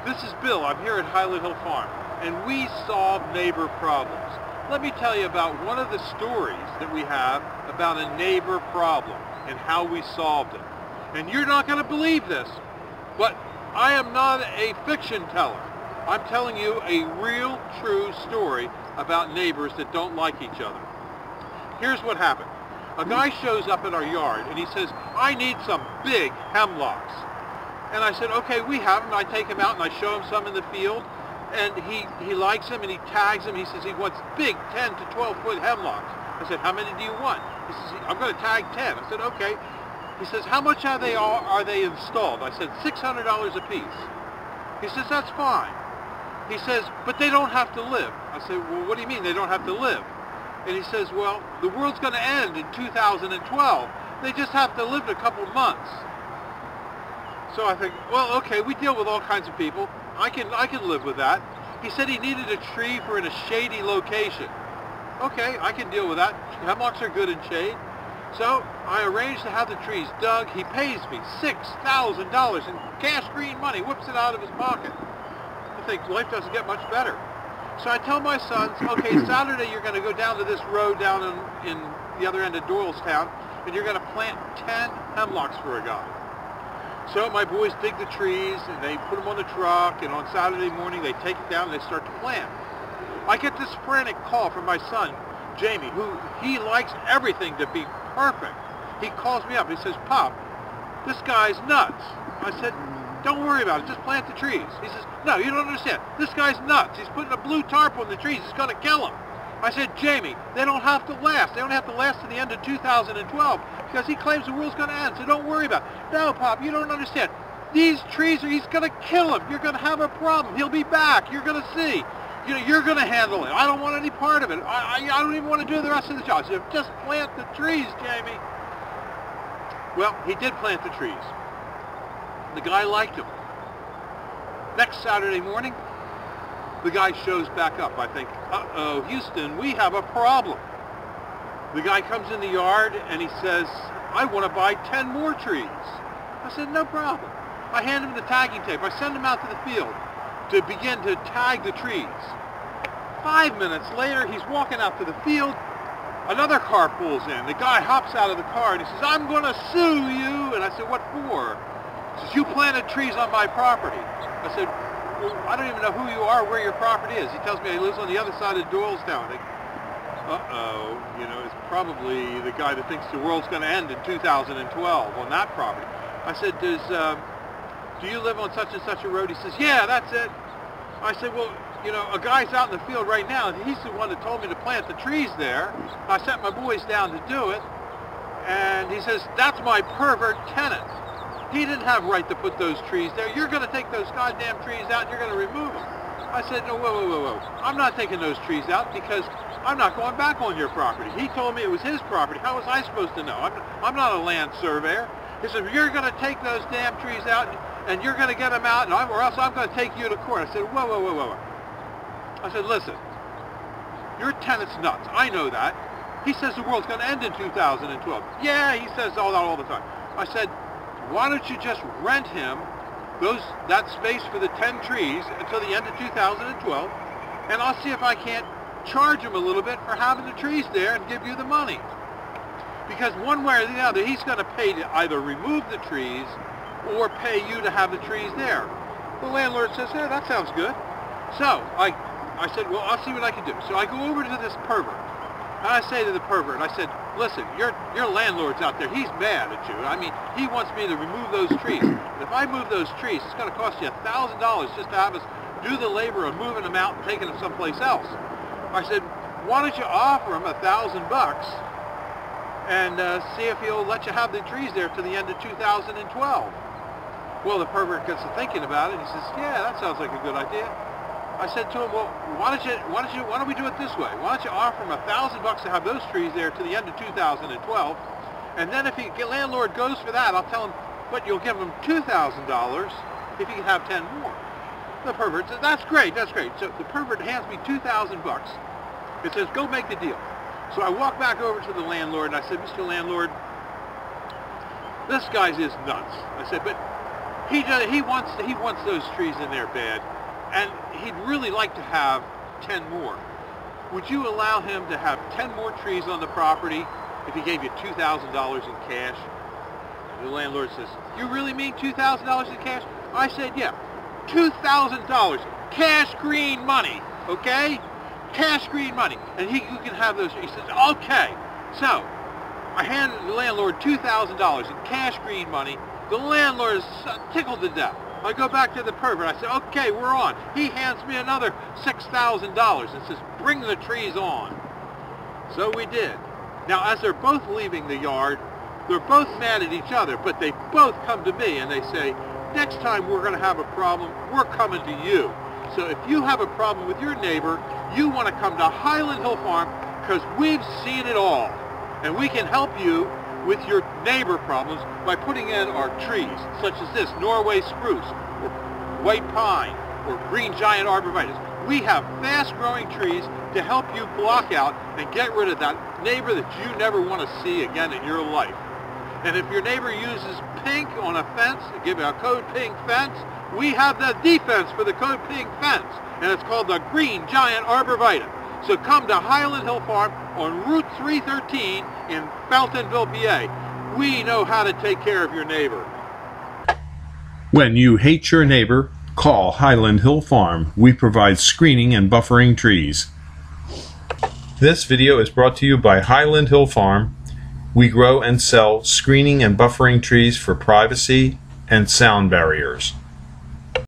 This is Bill. I'm here at Highland Hill Farm, and we solve neighbor problems. Let me tell you about one of the stories that we have about a neighbor problem and how we solved it. And you're not going to believe this, but I am not a fiction teller. I'm telling you a real, true story about neighbors that don't like each other. Here's what happened. A guy shows up at our yard and he says, I need some big hemlocks. And I said, okay, we have them. I take him out and I show him some in the field, and he likes them and he tags them. He says he wants big 10 to 12 foot hemlocks. I said, how many do you want? He says, I'm going to tag 10. I said, okay. He says, how much are they installed? I said, $600 a piece. He says, that's fine. He says, but they don't have to live. I said, well, what do you mean they don't have to live? And he says, well, the world's going to end in 2012. They just have to live a couple months. So I think, well, okay, we deal with all kinds of people. I can live with that. He said he needed a tree for in a shady location. Okay, I can deal with that. Hemlocks are good in shade. So I arranged to have the trees dug. He pays me $6,000 in cash green money, whips it out of his pocket. I think life doesn't get much better. So I tell my sons, okay, Saturday you're going to go down to this road down in the other end of Doylestown, and you're going to plant 10 hemlocks for a guy. So my boys dig the trees, and they put them on the truck, and on Saturday morning they take it down and they start to plant. I get this frantic call from my son, Jamie, who he likes everything to be perfect. He calls me up. He says, Pop, this guy's nuts. I said, don't worry about it. Just plant the trees. He says, no, you don't understand. This guy's nuts. He's putting a blue tarp on the trees. It's going to kill him. I said, Jamie, they don't have to last. They don't have to last to the end of 2012 because he claims the world's going to end, so don't worry about it. No, Pop, you don't understand. These trees, he's going to kill him. You're going to have a problem. He'll be back. You're going to see. You're going to handle it. I don't want any part of it. I don't even want to do the rest of the job. So just plant the trees, Jamie. Well, he did plant the trees. The guy liked them. Next Saturday morning, the guy shows back up. I think, uh-oh, Houston, we have a problem. The guy comes in the yard and he says, I want to buy 10 more trees. I said, no problem. I hand him the tagging tape. I send him out to the field to begin to tag the trees. 5 minutes later, he's walking out to the field. Another car pulls in. The guy hops out of the car and he says, I'm going to sue you. And I said, what for? He says, you planted trees on my property. I said, well, I don't even know who you are, where your property is. He tells me he lives on the other side of Doylestown. I think, uh-oh, it's probably the guy that thinks the world's going to end in 2012 on that property. I said, do you live on such and such a road? He says, yeah, that's it. I said, well, a guy's out in the field right now. He's the one that told me to plant the trees there. I sent my boys down to do it. And he says, that's my pervert tenant. He didn't have right to put those trees there. You're going to take those goddamn trees out and you're going to remove them. I said, no, whoa. I'm not taking those trees out because I'm not going back on your property. He told me it was his property. How was I supposed to know? I'm not a land surveyor. He said, you're going to take those damn trees out and you're going to get them out, or else I'm going to take you to court. I said, whoa. I said, listen, your tenant's nuts. I know that. He says the world's going to end in 2012. Yeah, he says all that all the time. I said, why don't you just rent him that space for the 10 trees until the end of 2012, and I'll see if I can't charge him a little bit for having the trees there and give you the money. Because one way or the other, he's going to pay to either remove the trees or pay you to have the trees there. The landlord says, yeah, that sounds good. So I said, well, I'll see what I can do. So I go over to this pervert. And I say to the pervert, I said, listen, your landlord's out there. He's mad at you. I mean, he wants me to remove those trees. And if I move those trees, it's going to cost you $1,000 just to have us do the labor of moving them out and taking them someplace else. I said, why don't you offer him $1,000 and see if he'll let you have the trees there to the end of 2012. Well, the pervert gets to thinking about it. He says, yeah, that sounds like a good idea. I said to him, well, why don't we do it this way? Why don't you offer him $1,000 to have those trees there to the end of 2012, and then if the landlord goes for that, I'll tell him, but you'll give him $2,000 if he can have 10 more. The pervert says, that's great. So the pervert hands me $2,000. It says, go make the deal. So I walk back over to the landlord and I said, Mr. Landlord, this guy's is nuts. I said, but He wants those trees in there bad, and he'd really like to have 10 more. Would you allow him to have 10 more trees on the property if he gave you $2,000 in cash? And the landlord says, "You really mean $2,000 in cash?" I said, "Yeah, $2,000 cash green money, okay? Cash green money, and you can have those." He says, "Okay." So I handed the landlord $2,000 in cash green money. The landlord is tickled to death. I go back to the pervert. I say, "Okay, we're on." He hands me another $6,000 and says, "Bring the trees on." So we did. Now, as they're both leaving the yard, they're both mad at each other, but they both come to me and they say, "Next time we're going to have a problem, we're coming to you. So if you have a problem with your neighbor, you want to come to Highland Hill Farm because we've seen it all. And we can help you with your neighbor problems by putting in our trees, such as this Norway spruce, or white pine, or green giant arborvitae. We have fast-growing trees to help you block out and get rid of that neighbor that you never want to see again in your life. And if your neighbor uses pink on a fence, give it a code pink fence, we have the defense for the code pink fence, and it's called the green giant arborvitae. So come to Highland Hill Farm on Route 313 in Fountainville, PA. We know how to take care of your neighbor. When you hate your neighbor, call Highland Hill Farm. We provide screening and buffering trees. This video is brought to you by Highland Hill Farm. We grow and sell screening and buffering trees for privacy and sound barriers.